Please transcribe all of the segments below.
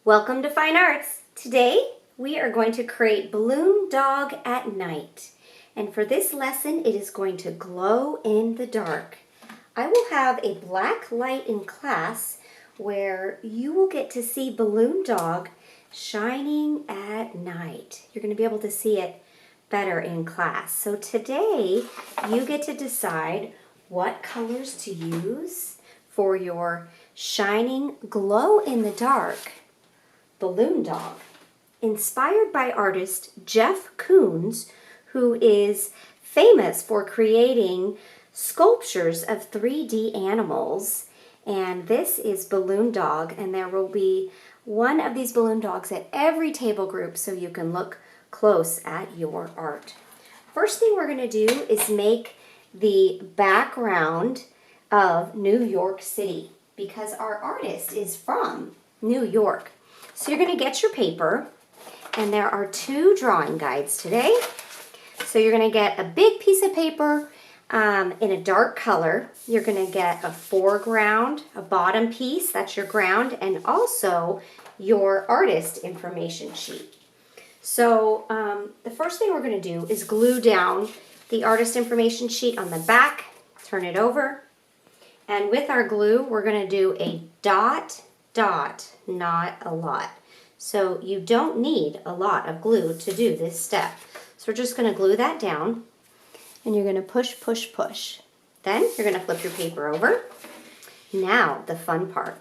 Welcome to Fine Arts. Today we are going to create Balloon Dog at Night. And for this lesson it is going to glow in the dark. I will have a black light in class where you will get to see Balloon Dog shining at night. You're going to be able to see it better in class. So today you get to decide what colors to use for your shining glow in the dark Balloon Dog, inspired by artist Jeff Koons, who is famous for creating sculptures of 3D animals. And this is Balloon Dog, and there will be one of these balloon dogs at every table group so you can look close at your art. First thing we're going to do is make the background of New York City because our artist is from New York. So you're going to get your paper, and there are two drawing guides today. So you're going to get a big piece of paper in a dark color. You're going to get a foreground, a bottom piece, that's your ground, and also your artist information sheet. So the first thing we're going to do is glue down the artist information sheet on the back, turn it over, and with our glue we're going to do a dot, dot, not a lot. So you don't need a lot of glue to do this step. So we're just going to glue that down, and you're going to push, push, push. Then you're going to flip your paper over. Now the fun part.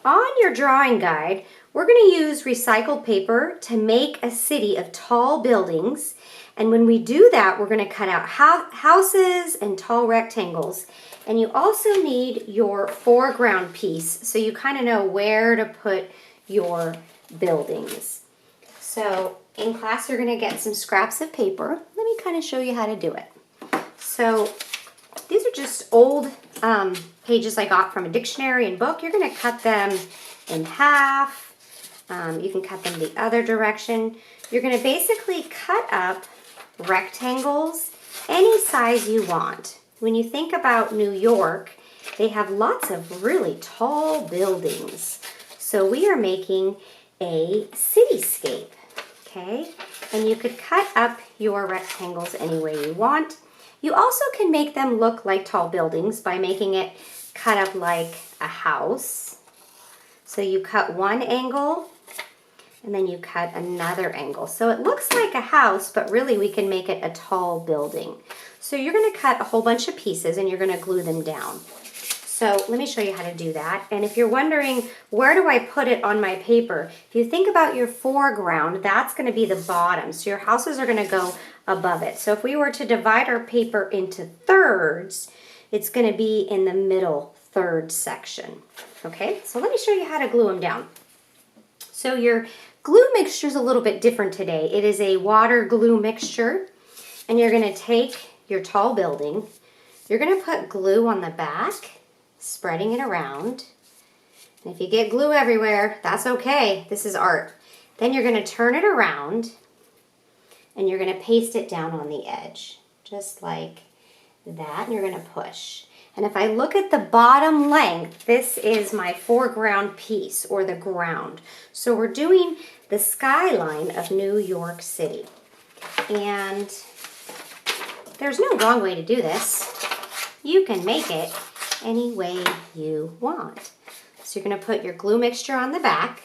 On your drawing guide, we're going to use recycled paper to make a city of tall buildings. And when we do that, we're going to cut out houses and tall rectangles. And you also need your foreground piece so you kind of know where to put your buildings. So in class, you're going to get some scraps of paper. Let me kind of show you how to do it. So these are just old pages I got from a dictionary and book. You're going to cut them in half. You can cut them the other direction. You're going to basically cut up rectangles any size you want. When you think about New York, they have lots of really tall buildings. So we are making a cityscape, okay? And you could cut up your rectangles any way you want. You also can make them look like tall buildings by making it cut up like a house. So you cut one angle and then you cut another angle. So it looks like a house, but really we can make it a tall building. So you're going to cut a whole bunch of pieces and you're going to glue them down. So let me show you how to do that. And if you're wondering, where do I put it on my paper? If you think about your foreground, that's going to be the bottom. So your houses are going to go above it. So if we were to divide our paper into thirds, it's going to be in the middle third section. Okay, so let me show you how to glue them down. So your glue mixture is a little bit different today. It is a water glue mixture. And you're going to take your tall building. You're going to put glue on the back, spreading it around. And if you get glue everywhere, that's okay. This is art. Then you're going to turn it around and you're going to paste it down on the edge, just like that. And you're going to push. And if I look at the bottom length, this is my foreground piece, or the ground. So we're doing the skyline of New York City. And there's no wrong way to do this. You can make it any way you want. So you're going to put your glue mixture on the back,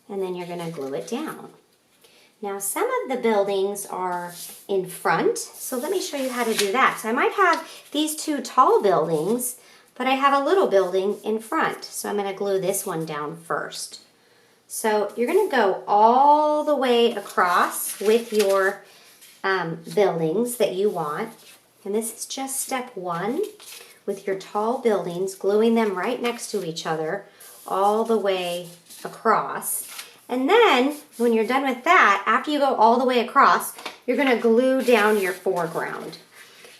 and then you're going to glue it down. Now some of the buildings are in front, so let me show you how to do that. So I might have these two tall buildings, but I have a little building in front. So I'm going to glue this one down first. So you're going to go all the way across with your buildings that you want. And this is just step one with your tall buildings, gluing them right next to each other all the way across. And then when you're done with that, after you go all the way across, you're going to glue down your foreground.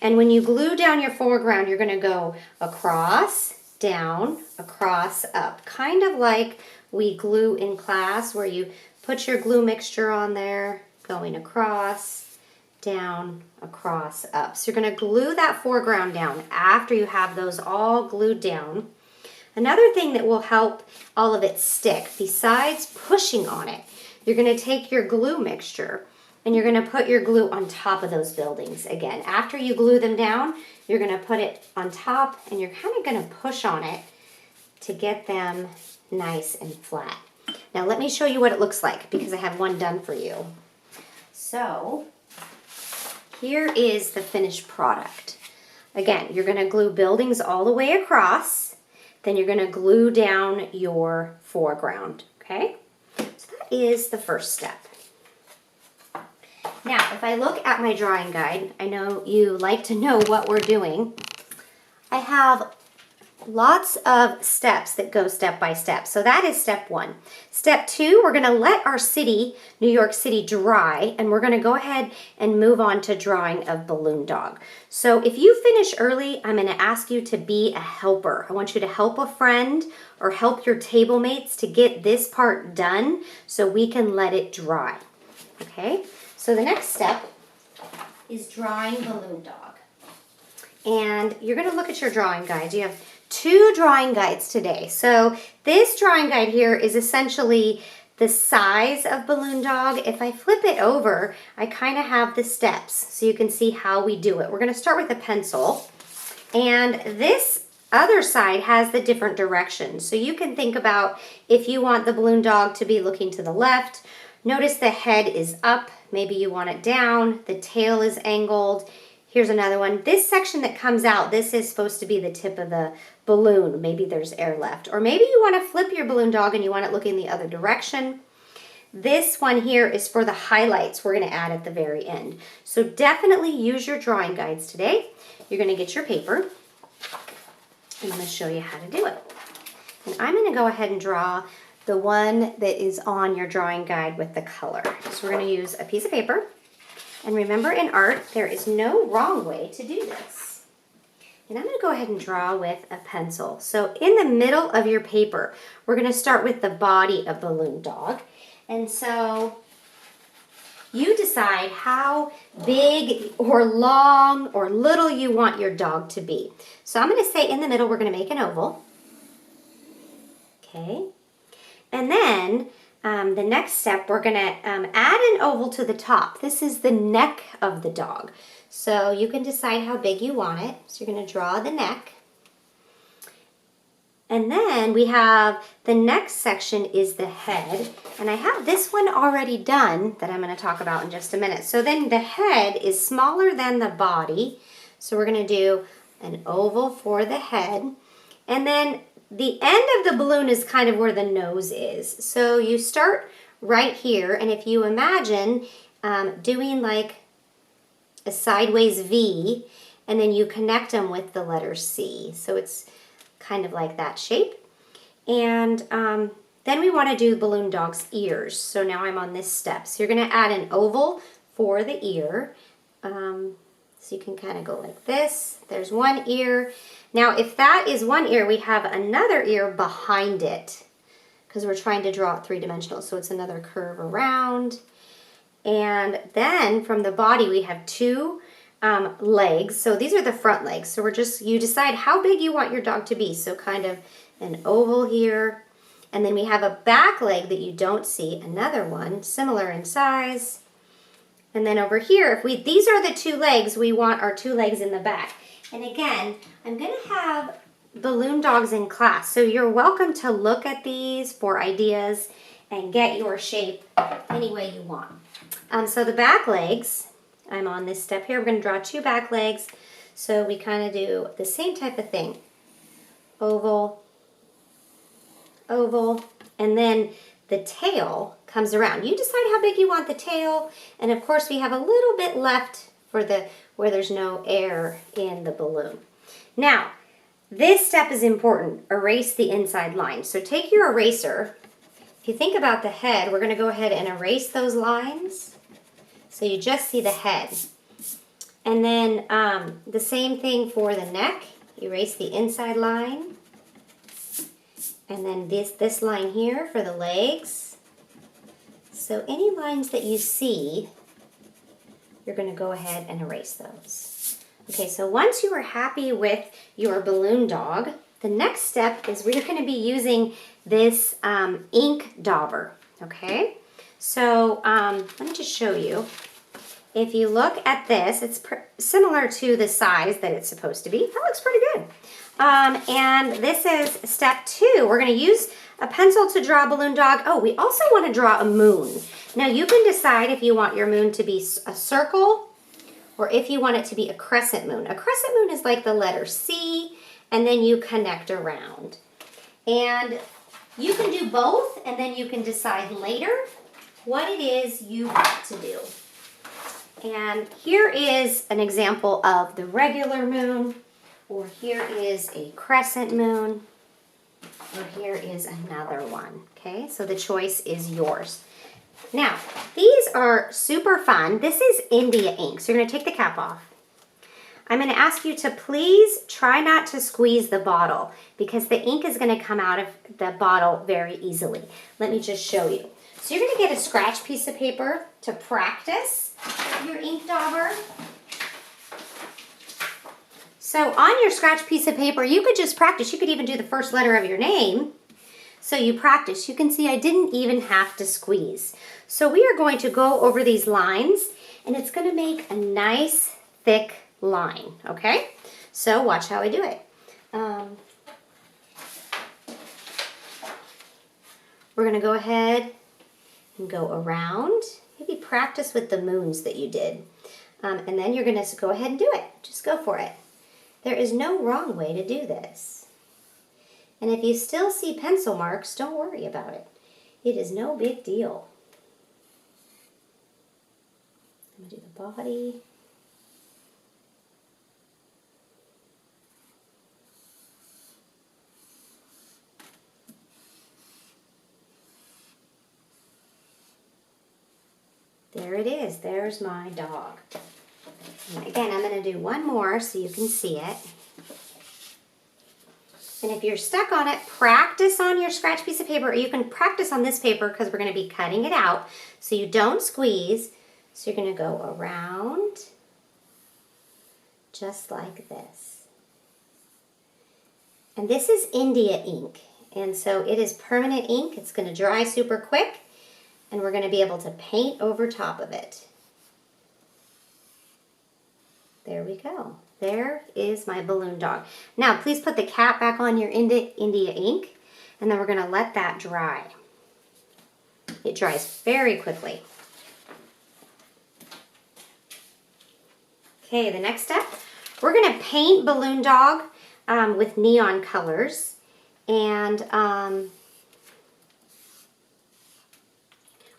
And when you glue down your foreground, you're going to go across, down, across, up. Kind of like we glue in class where you put your glue mixture on there, going across, down, across, up. So you're going to glue that foreground down after you have those all glued down. Another thing that will help all of it stick, besides pushing on it, you're going to take your glue mixture and you're going to put your glue on top of those buildings again. After you glue them down, you're going to put it on top and you're kind of going to push on it to get them nice and flat. Now let me show you what it looks like because I have one done for you. So here is the finished product. Again, you're going to glue buildings all the way across. Then you're going to glue down your foreground, okay? So that is the first step. Now, if I look at my drawing guide, I know you like to know what we're doing. I have lots of steps that go step by step. So that is step 1. Step 2, we're going to let our city, New York City, dry, and we're going to go ahead and move on to drawing of Balloon Dog. So if you finish early, I'm going to ask you to be a helper. I want you to help a friend or help your table mates to get this part done so we can let it dry. Okay? So the next step is drawing Balloon Dog. And you're going to look at your drawing guides. You have 2 drawing guides today. So this drawing guide here is essentially the size of Balloon Dog. If I flip it over, I kind of have the steps so you can see how we do it. We're going to start with a pencil, and this other side has the different directions. So you can think about if you want the Balloon Dog to be looking to the left. Notice the head is up. Maybe you want it down. The tail is angled. Here's another one. This section that comes out, this is supposed to be the tip of the balloon. Maybe there's air left. Or maybe you want to flip your Balloon Dog and you want it looking the other direction. This one here is for the highlights we're going to add at the very end. So definitely use your drawing guides today. You're going to get your paper. I'm going to show you how to do it. And I'm going to go ahead and draw the one that is on your drawing guide with the color. So we're going to use a piece of paper. And remember, in art, there is no wrong way to do this. And I'm going to go ahead and draw with a pencil. So in the middle of your paper, we're going to start with the body of Balloon Dog. And so you decide how big or long or little you want your dog to be. So I'm going to say in the middle, we're going to make an oval. Okay. And then the next step, we're going to add an oval to the top. This is the neck of the dog. So you can decide how big you want it. So you're going to draw the neck. And then we have the next section is the head. And I have this one already done that I'm going to talk about in just a minute. So then the head is smaller than the body. So we're going to do an oval for the head. And then the end of the balloon is kind of where the nose is. So you start right here, and if you imagine doing like a sideways V, and then you connect them with the letter C. So it's kind of like that shape. And then we want to do Balloon Dog's ears. So now I'm on this step. So you're going to add an oval for the ear. So you can kind of go like this. There's one ear. Now, if that is one ear, we have another ear behind it because we're trying to draw it 3-dimensional. So it's another curve around. And then from the body, we have 2 legs. So these are the front legs. So you decide how big you want your dog to be. So kind of an oval here. And then we have a back leg that you don't see, another one, similar in size. And then over here, these are the 2 legs, we want our 2 legs in the back. And again, I'm going to have Balloon Dogs in class. So you're welcome to look at these for ideas and get your shape any way you want. So the back legs, I'm on this step here. We're going to draw 2 back legs. So we kind of do the same type of thing. Oval, oval, and then the tail comes around. You decide how big you want the tail, and of course we have a little bit left for where there's no air in the balloon. Now, this step is important. Erase the inside line. So take your eraser. If you think about the head, we're going to go ahead and erase those lines. So you just see the head. And then the same thing for the neck. Erase the inside line. And then this line here for the legs. So any lines that you see, you're going to go ahead and erase those. Okay, so once you are happy with your Balloon Dog, the next step is we're going to be using this ink dauber, okay? So let me just show you. If you look at this, it's similar to the size that it's supposed to be. That looks pretty good. And this is step 2. We're going to use a pencil to draw a balloon dog. Oh, we also want to draw a moon. Now you can decide if you want your moon to be a circle or if you want it to be a crescent moon. A crescent moon is like the letter C, and then you connect around. And you can do both, and then you can decide later what it is you want to do. And here is an example of the regular moon, or here is a crescent moon, or here is another one, okay? So the choice is yours. Now, these are super fun. This is India ink, so you're gonna take the cap off. I'm gonna ask you to please try not to squeeze the bottle because the ink is gonna come out of the bottle very easily. Let me just show you. So you're gonna get a scratch piece of paper to practice your ink dauber. So on your scratch piece of paper, you could just practice. You could even do the first letter of your name. So you practice. You can see I didn't even have to squeeze. So we are going to go over these lines, and it's going to make a nice thick line, okay? So watch how I do it. We're going to go ahead and go around. Maybe practice with the moons that you did. And then you're going to go ahead and do it. Just go for it. There is no wrong way to do this. And if you still see pencil marks, don't worry about it. It is no big deal. I'm going to do the body. There it is. There's my dog. And again, I'm going to do one more so you can see it. And if you're stuck on it, practice on your scratch piece of paper, or you can practice on this paper because we're going to be cutting it out so you don't squeeze. So you're going to go around just like this. And this is India ink. And so it is permanent ink. It's going to dry super quick. And we're going to be able to paint over top of it. There we go. There is my balloon dog. Now, please put the cap back on your India ink, and then we're going to let that dry. It dries very quickly. Okay, the next step, we're going to paint balloon dog with neon colors, and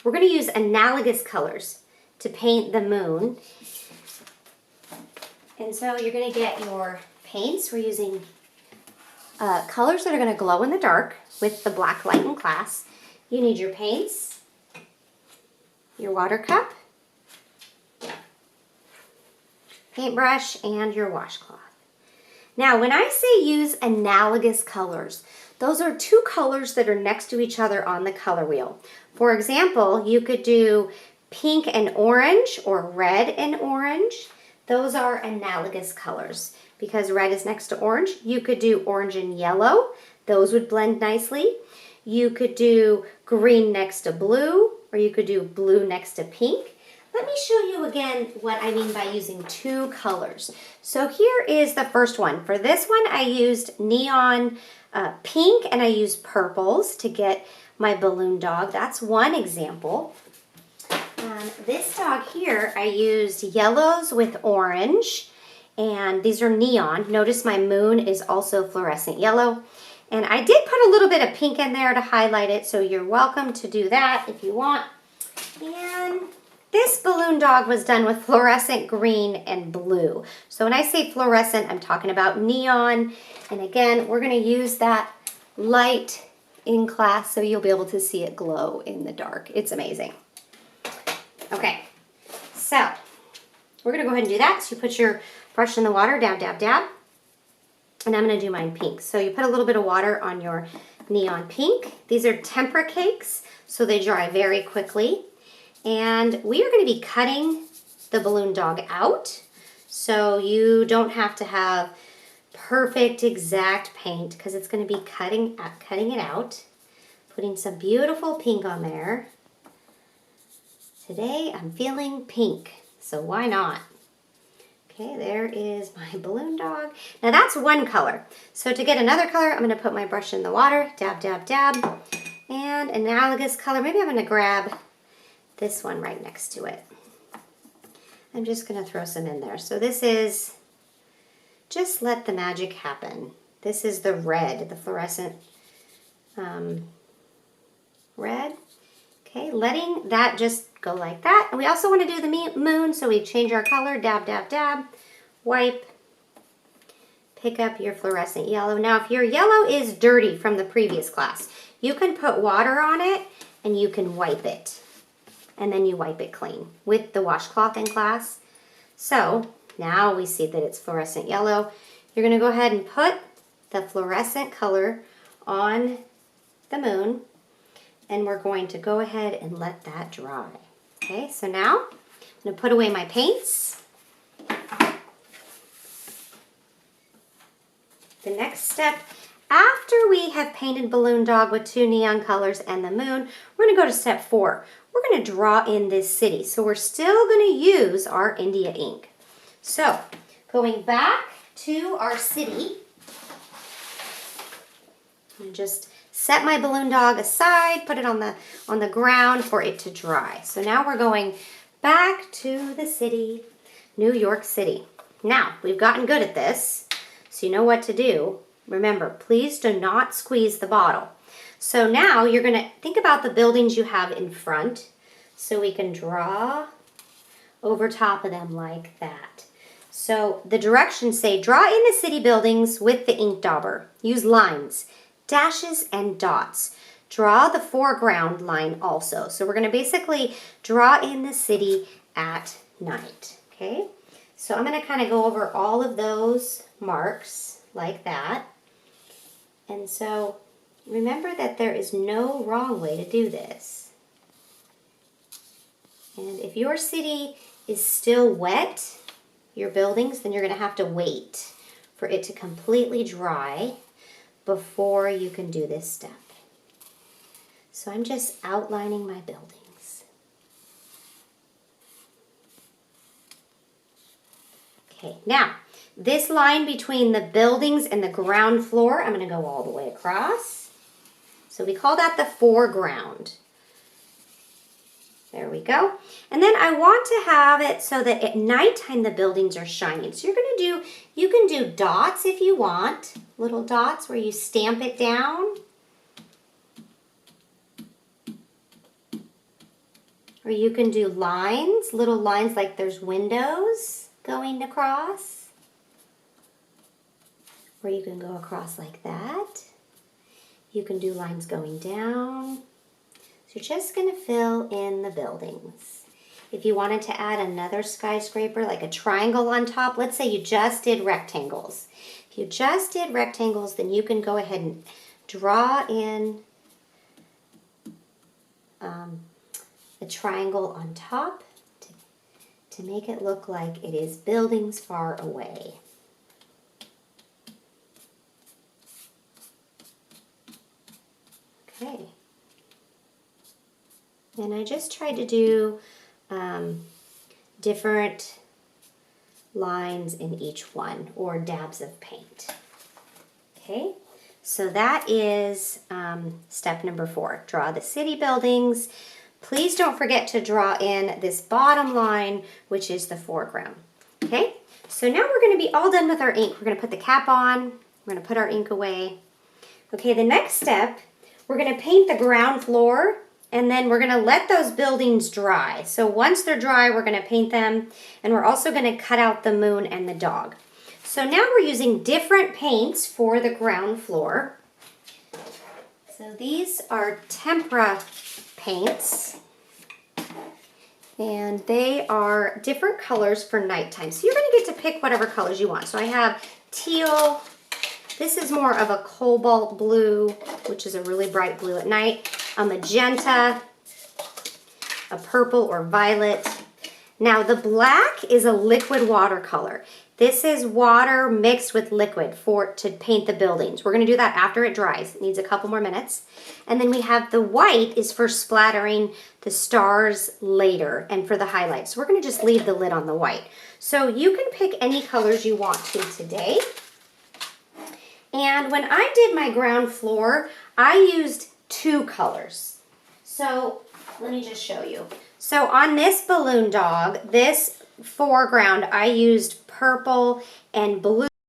we're going to use analogous colors to paint the moon. And so you're going to get your paints. We're using colors that are going to glow in the dark with the black light in class. You need your paints, your water cup, paintbrush, and your washcloth. Now, when I say use analogous colors, those are two colors that are next to each other on the color wheel. For example, you could do pink and orange or red and orange. Those are analogous colors because red is next to orange. You could do orange and yellow. Those would blend nicely. You could do green next to blue, or you could do blue next to pink. Let me show you again what I mean by using two colors. So here is the first one. For this one, I used neon pink and I used purples to get my balloon dog. That's one example. This dog here, I used yellows with orange, and these are neon. Notice my moon is also fluorescent yellow. And I did put a little bit of pink in there to highlight it, so you're welcome to do that if you want. And this balloon dog was done with fluorescent green and blue. So when I say fluorescent, I'm talking about neon. And again, we're going to use that light in class so you'll be able to see it glow in the dark. It's amazing. Okay, so we're going to go ahead and do that. So you put your brush in the water, dab, dab, dab. And I'm going to do mine pink. So you put a little bit of water on your neon pink. These are tempera cakes, so they dry very quickly. And we are going to be cutting the balloon dog out. So you don't have to have perfect exact paint because it's going to be cutting it out. Putting some beautiful pink on there. Today I'm feeling pink, so why not? Okay, there is my balloon dog. Now that's one color. So to get another color, I'm going to put my brush in the water, dab, dab, dab. And analogous color, maybe I'm going to grab this one right next to it. I'm just going to throw some in there. So this is Just Let the Magic Happen. This is the red, the fluorescent red. Okay, letting that just go like that. And we also want to do the moon, so we change our color, dab, dab, dab, wipe, pick up your fluorescent yellow. Now, if your yellow is dirty from the previous class, you can put water on it and you can wipe it. And then you wipe it clean with the washcloth in class. So now we see that it's fluorescent yellow. You're going to go ahead and put the fluorescent color on the moon. And we're going to go ahead and let that dry. Okay, so now I'm going to put away my paints. The next step, after we have painted Balloon Dog with 2 neon colors and the moon, we're going to go to step 4. We're going to draw in this city. So we're still going to use our India ink. So going back to our city, and just set my balloon dog aside, put it on the ground for it to dry. So now we're going back to the city, New York City. Now, we've gotten good at this, so you know what to do. Remember, please do not squeeze the bottle. So now you're going to think about the buildings you have in front, so we can draw over top of them like that. So the directions say, draw in the city buildings with the ink dauber. Use lines, dashes, and dots. Draw the foreground line also. So we're going to basically draw in the city at night. Okay? So I'm going to kind of go over all of those marks like that. And so remember that there is no wrong way to do this. And if your city is still wet, your buildings, then you're going to have to wait for it to completely dry before you can do this step. So I'm just outlining my buildings. Okay, now this line between the buildings and the ground floor, I'm going to go all the way across. So we call that the foreground. There we go. And then I want to have it so that at nighttime the buildings are shining. So you can do dots if you want, little dots where you stamp it down. Or you can do lines, little lines like there's windows going across. Or you can go across like that. You can do lines going down. So you're just going to fill in the buildings. If you wanted to add another skyscraper, like a triangle on top, let's say you just did rectangles. If you just did rectangles, then you can go ahead and draw in a triangle on top to make it look like it is buildings far away. Okay. And I just tried to do different lines in each one, or dabs of paint. Okay, so that is step number 4. Draw the city buildings. Please don't forget to draw in this bottom line, which is the foreground. Okay, so now we're going to be all done with our ink. We're going to put the cap on. We're going to put our ink away. Okay, the next step, we're going to paint the ground floor. And then we're going to let those buildings dry. So once they're dry, we're going to paint them. And we're also going to cut out the moon and the dog. So now we're using different paints for the ground floor. So these are tempera paints. And they are different colors for nighttime. So you're going to get to pick whatever colors you want. So I have teal. This is more of a cobalt blue, which is a really bright blue at night. A magenta, a purple or violet. Now the black is a liquid watercolor. This is water mixed with liquid to paint the buildings. We're going to do that after it dries. It needs a couple more minutes. And then we have the white is for splattering the stars later and for the highlights. So we're going to just leave the lid on the white. So you can pick any colors you want to today. And when I did my ground floor, I used 2 colors. So let me just show you. So on this balloon dog, this foreground, I used purple and blue.